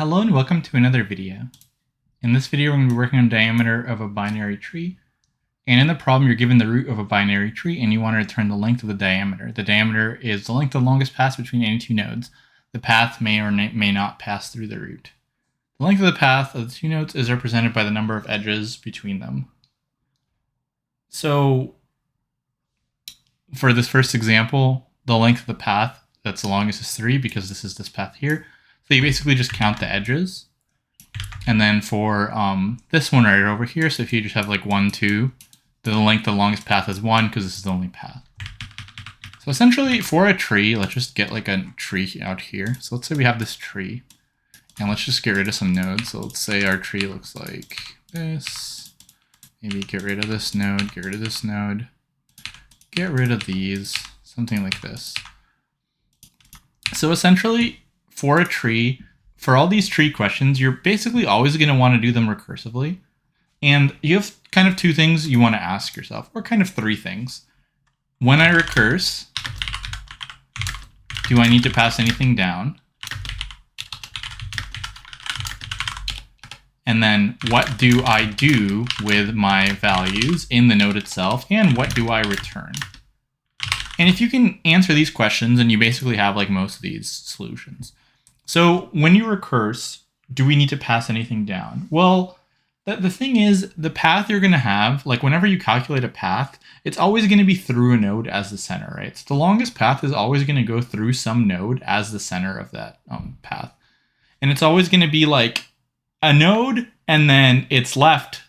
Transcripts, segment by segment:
Hello and welcome to another video. In this video, we're going to be working on diameter of a binary tree. And in the problem, you're given the root of a binary tree and you want to return the length of the diameter. The diameter is the length of the longest path between any two nodes. The path may or may not pass through the root. The length of the path of the two nodes is represented by the number of edges between them. So for this first example, the length of the path that's the longest is 3 because this is this path here. So you basically just count the edges. And then for this one right over here, so if you just have like 1, 2, the length of the longest path is 1 because this is the only path. So essentially for a tree, let's just get like a tree out here. So let's say we have this tree and let's just get rid of some nodes. So let's say our tree looks like this. Maybe get rid of this node, get rid of this node, get rid of these, something like this. So essentially for a tree, for all these tree questions, you're basically always going to want to do them recursively. And you have kind of two things you want to ask yourself, or kind of three things. When I recurse, do I need to pass anything down? And then what do I do with my values in the node itself? And what do I return? And if you can answer these questions, and you basically have like most of these solutions. So when you recurse, do we need to pass anything down? Well, the thing is, the path you're going to have, like whenever you calculate a path, it's always going to be through a node as the center, right? So the longest path is always going to go through some node as the center of that path. And it's always going to be like a node and then its left,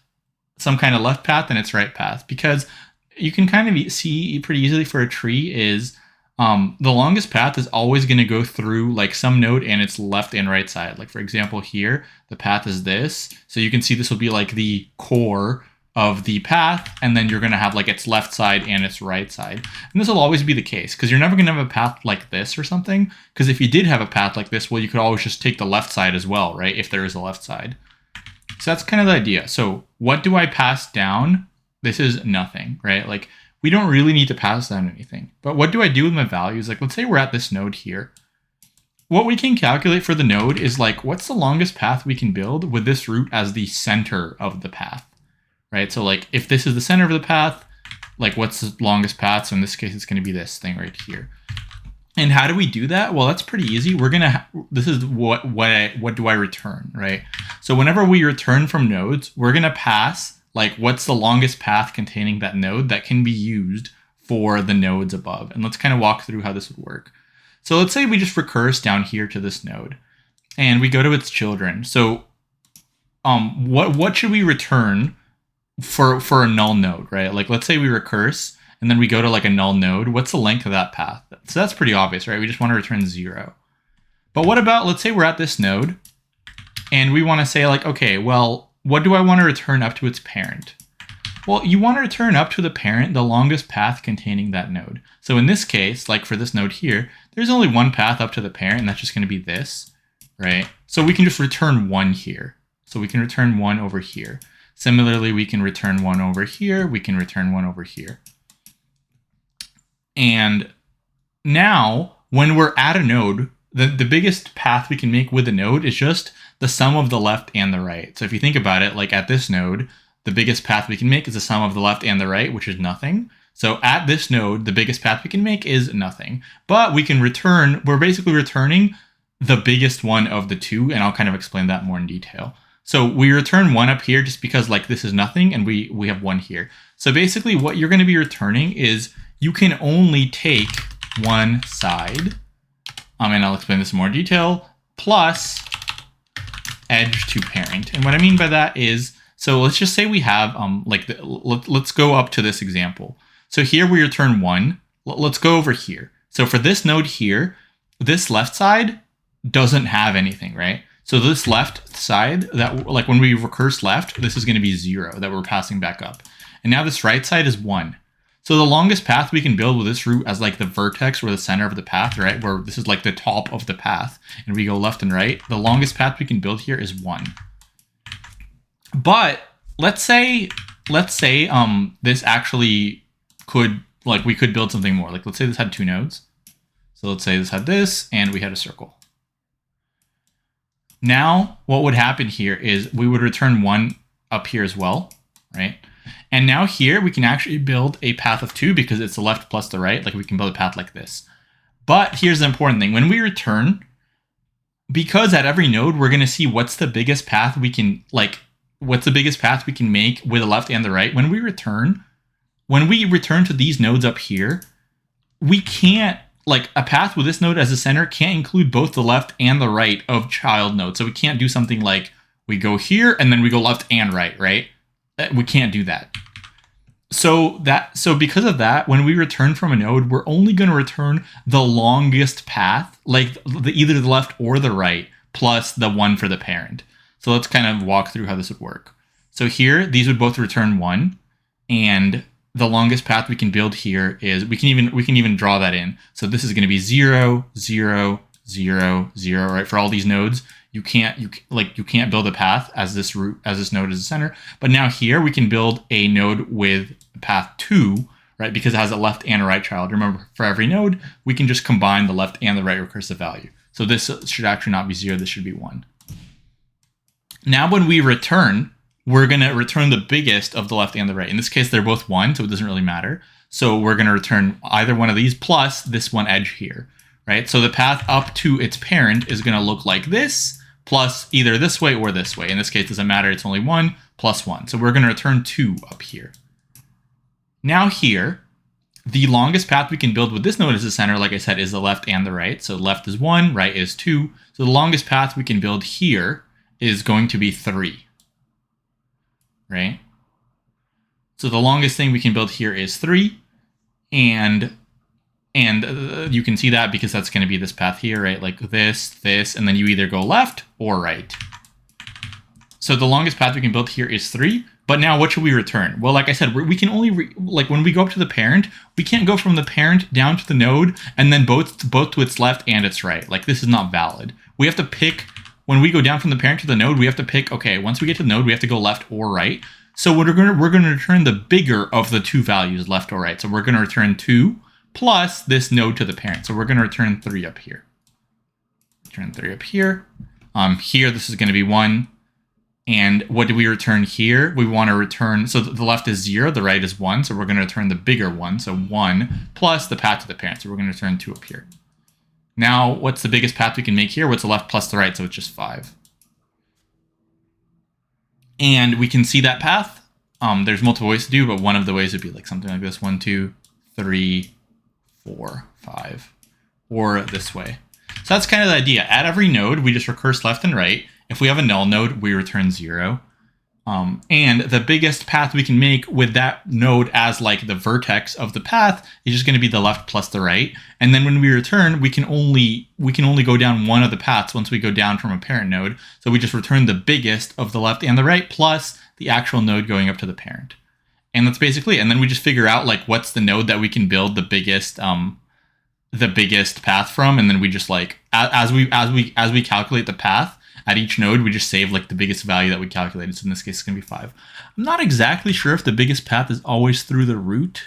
some kind of left path and its right path. Because you can kind of see pretty easily for a tree is the longest path is always going to go through like some node and its left and right side. Like for example, here, the path is this. So you can see this will be like the core of the path. And then you're going to have like its left side and its right side. And this will always be the case because you're never going to have a path like this or something. Because if you did have a path like this, well, you could always just take the left side as well, right? If there is a left side. So that's kind of the idea. So what do I pass down? This is nothing, right? Like we don't really need to pass down anything. But what do I do with my values? Like let's say we're at this node here. What we can calculate for the node is like what's the longest path we can build with this root as the center of the path, right? So like if this is the center of the path, like what's the longest path? So in this case, it's going to be this thing right here. And how do we do that? Well, that's pretty easy. We're gonna. This is what do I return, right? So whenever we return from nodes, we're gonna pass like what's the longest path containing that node that can be used for the nodes above. And let's kind of walk through how this would work. So let's say we just recurse down here to this node and we go to its children. So what should we return for a null node, right? Like let's say we recurse and then we go to like a null node. What's the length of that path? So that's pretty obvious, right? We just want to return 0. But what about, let's say we're at this node and we want to say like, okay, well, what do I want to return up to its parent? Well, you want to return up to the parent the longest path containing that node. So in this case, like for this node here, there's only one path up to the parent, and that's just going to be this, right? So we can just return 1 here. So we can return 1 over here. Similarly, we can return 1 over here. We can return 1 over here. And now, when we're at a node, the biggest path we can make with a node is just the sum of the left and the right. So if you think about it, like at this node, the biggest path we can make is the sum of the left and the right, which is nothing. So at this node, the biggest path we can make is nothing. But we can return, we're basically returning the biggest one of the two, and I'll kind of explain that more in detail. So we return 1 up here just because like this is nothing, and we have 1 here. So basically what you're going to be returning is you can only take one side, and I'll explain this in more detail, plus edge to parent. And what I mean by that is, so let's just say we have, let's go up to this example. So here we return 1. Let's go over here. So for this node here, this left side doesn't have anything, right? So this left side, that like when we recurse left, this is going to be 0 that we're passing back up. And now this right side is 1. So the longest path we can build with this root as like the vertex or the center of the path, right? Where this is like the top of the path and we go left and right. The longest path we can build here is 1. But let's say this actually could, like we could build something more. Like let's say this had 2 nodes. So let's say this had this and we had a circle. Now, what would happen here is we would return 1 up here as well, right? And now here we can actually build a path of 2 because it's the left plus the right. Like we can build a path like this. But here's the important thing. When we return, because at every node, we're going to see what's the biggest path we can, what's the biggest path we can make with the left and the right. When we return to these nodes up here, we can't, like a path with this node as a center can't include both the left and the right of child nodes. So we can't do something like we go here and then we go left and right, right? We can't do that. So because of that, when we return from a node, we're only going to return the longest path, like either the left or the right, plus the 1 for the parent. So let's kind of walk through how this would work. So here, these would both return 1, and the longest path we can build here is we can even draw that in. So this is going to be 0, 0, 0, 0, right? For all these nodes, you can't build a path as this node is the center. But now here we can build a node with path 2, right? Because it has a left and a right child. Remember, for every node, we can just combine the left and the right recursive value. So this should actually not be 0. This should be 1. Now when we return, we're going to return the biggest of the left and the right. In this case, they're both 1, so it doesn't really matter. So we're going to return either one of these plus this one edge here, right? So the path up to its parent is going to look like this, plus either this way or this way. In this case, it doesn't matter. It's only 1 plus 1. So we're going to return 2 up here. Now here, the longest path we can build with this node as the center, like I said, is the left and the right. So left is 1, right is 2. So the longest path we can build here is going to be 3, right? So the longest thing we can build here is 3, and you can see that because that's going to be this path here, right? Like this, and then you either go left or right. So the longest path we can build here is 3. But now what should we return? Well, like I said, we can only, when we go up to the parent, we can't go from the parent down to the node and then both to its left and its right. Like this is not valid. We have to pick, when we go down from the parent to the node, we have to pick, okay, once we get to the node, we have to go left or right. So we're going to return the bigger of the 2 values, left or right. So we're going to return 2 plus this node to the parent. So we're going to return 3 up here. Return 3 up here. Here, this is going to be 1. And what do we return here? We want to return, so the left is 0, the right is 1. So we're going to return the bigger one. So 1 plus the path to the parent. So we're going to return 2 up here. Now, what's the biggest path we can make here? What's the left plus the right? So it's just 5. And we can see that path. There's multiple ways to do, but one of the ways would be like something like this: 1, 2, 3, 4, 5, or this way. So that's kind of the idea. At every node, we just recurse left and right. If we have a null node, we return 0. And the biggest path we can make with that node as like the vertex of the path is just going to be the left plus the right. And then when we return, we can only go down one of the paths once we go down from a parent node. So we just return the biggest of the left and the right plus the actual node going up to the parent. And that's basically it. And then we just figure out like what's the node that we can build the biggest path from, and then we just like as we calculate the path at each node, we just save like the biggest value that we calculated. So in this case, it's going to be 5. I'm not exactly sure if the biggest path is always through the root.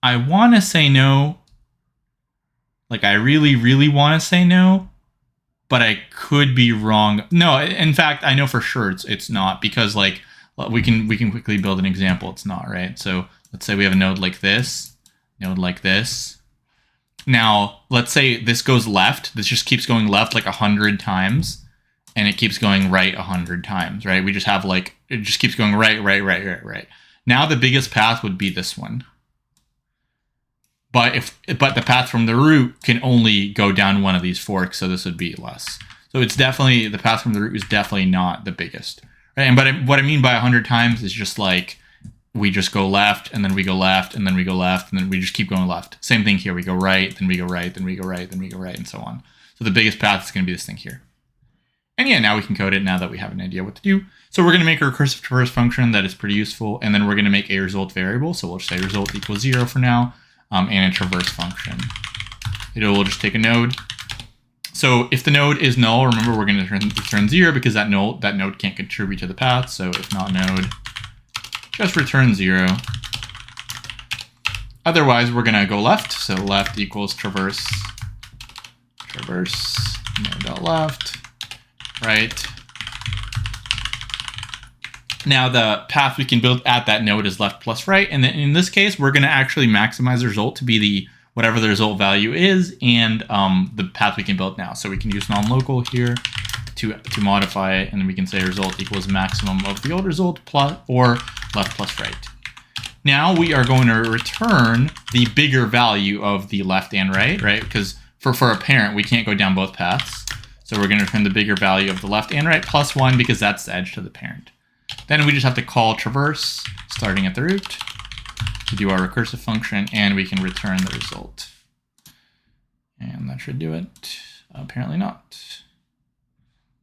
I want to say no. Like I really, really want to say no, but I could be wrong. No, in fact, I know for sure it's not, because like we can quickly build an example. It's not, right? So let's say we have a node like this, node like this. Now, let's say this goes left. This just keeps going left like 100 times, and it keeps going right 100 times, right? We just have like, it just keeps going right. Now the biggest path would be this one. But the path from the root can only go down one of these forks, so this would be less. So it's definitely, the path from the root is definitely not the biggest, right? And what I mean by 100 times is just like, we just go left, and then we go left, and then we go left, and then we just keep going left. Same thing here. We go right, then we go right, then we go right, then we go right, and so on. So the biggest path is going to be this thing here. And yeah, now we can code it now that we have an idea what to do. So we're going to make a recursive traverse function that is pretty useful, and then we're going to make a result variable. So we'll just say result equals 0 for now, and a traverse function. We'll just take a node. So if the node is null, remember we're going to return 0 because that node can't contribute to the path. So if not node, just return 0. Otherwise, we're going to go left. So left equals traverse node.left. right. Now the path we can build at that node is left plus right. And then in this case, we're going to actually maximize the result to be the whatever the result value is and the path we can build now. So we can use non-local here to modify it, and then we can say result equals maximum of the old result plus or left plus right. Now we are going to return the bigger value of the left and right, right? Because for a parent, we can't go down both paths. So we're going to return the bigger value of the left and right plus 1 because that's the edge to the parent. Then we just have to call traverse starting at the root to do our recursive function, and we can return the result. And that should do it. Apparently not. Let's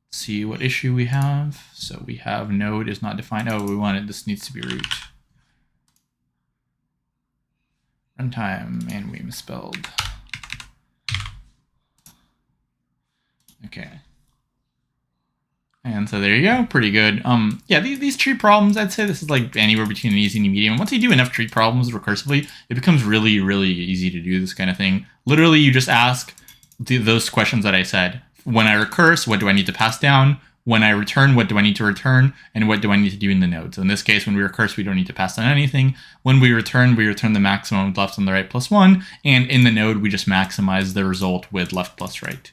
see what issue we have. So we have node is not defined. Oh, we wanted this needs to be root. Runtime, and we misspelled. Okay. And so there you go, pretty good. Yeah, these tree problems, I'd say this is like anywhere between an easy and a medium. Once you do enough tree problems recursively, it becomes really, really easy to do this kind of thing. Literally, you just ask those questions that I said. When I recurse, what do I need to pass down? When I return, what do I need to return? And what do I need to do in the node? So in this case, when we recurse, we don't need to pass down anything. When we return the maximum left and the right plus 1. And in the node, we just maximize the result with left plus right.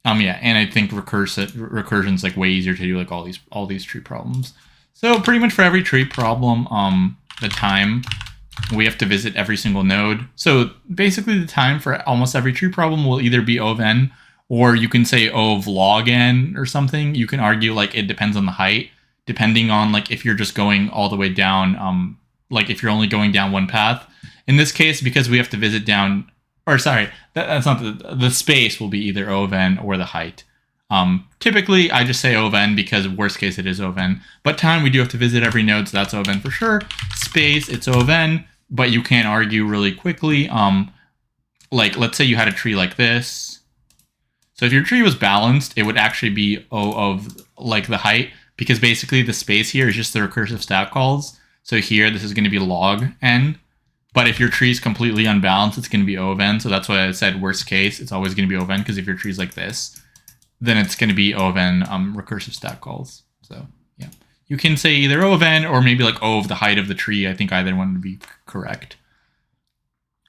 Yeah, and I think recursion is like way easier to do like all these tree problems. So pretty much for every tree problem, the time we have to visit every single node. So basically the time for almost every tree problem will either be O of n, or you can say O of log n or something. You can argue like it depends on the height, depending on like if you're just going all the way down, like if you're only going down one path. In this case, because we have to visit down, or sorry, that's not the space will be either O of n or the height. Typically, I just say O of n because worst case it is O of n. But time, we do have to visit every node, so that's O of n for sure. Space, it's O of n, but you can't argue really quickly. Like let's say you had a tree like this. So if your tree was balanced, it would actually be O of like the height, because basically the space here is just the recursive stack calls. So here, this is going to be log n. But if your tree is completely unbalanced, it's going to be O of n. So that's why I said worst case, it's always going to be O of n, because if your tree is like this, then it's going to be O of n recursive stack calls. So yeah, you can say either O of n or maybe like O of the height of the tree. I think either one would be correct.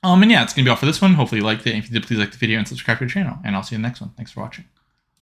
And yeah, it's going to be all for this one. Hopefully you liked it. If you did, please like the video and subscribe to the channel. And I'll see you in the next one. Thanks for watching.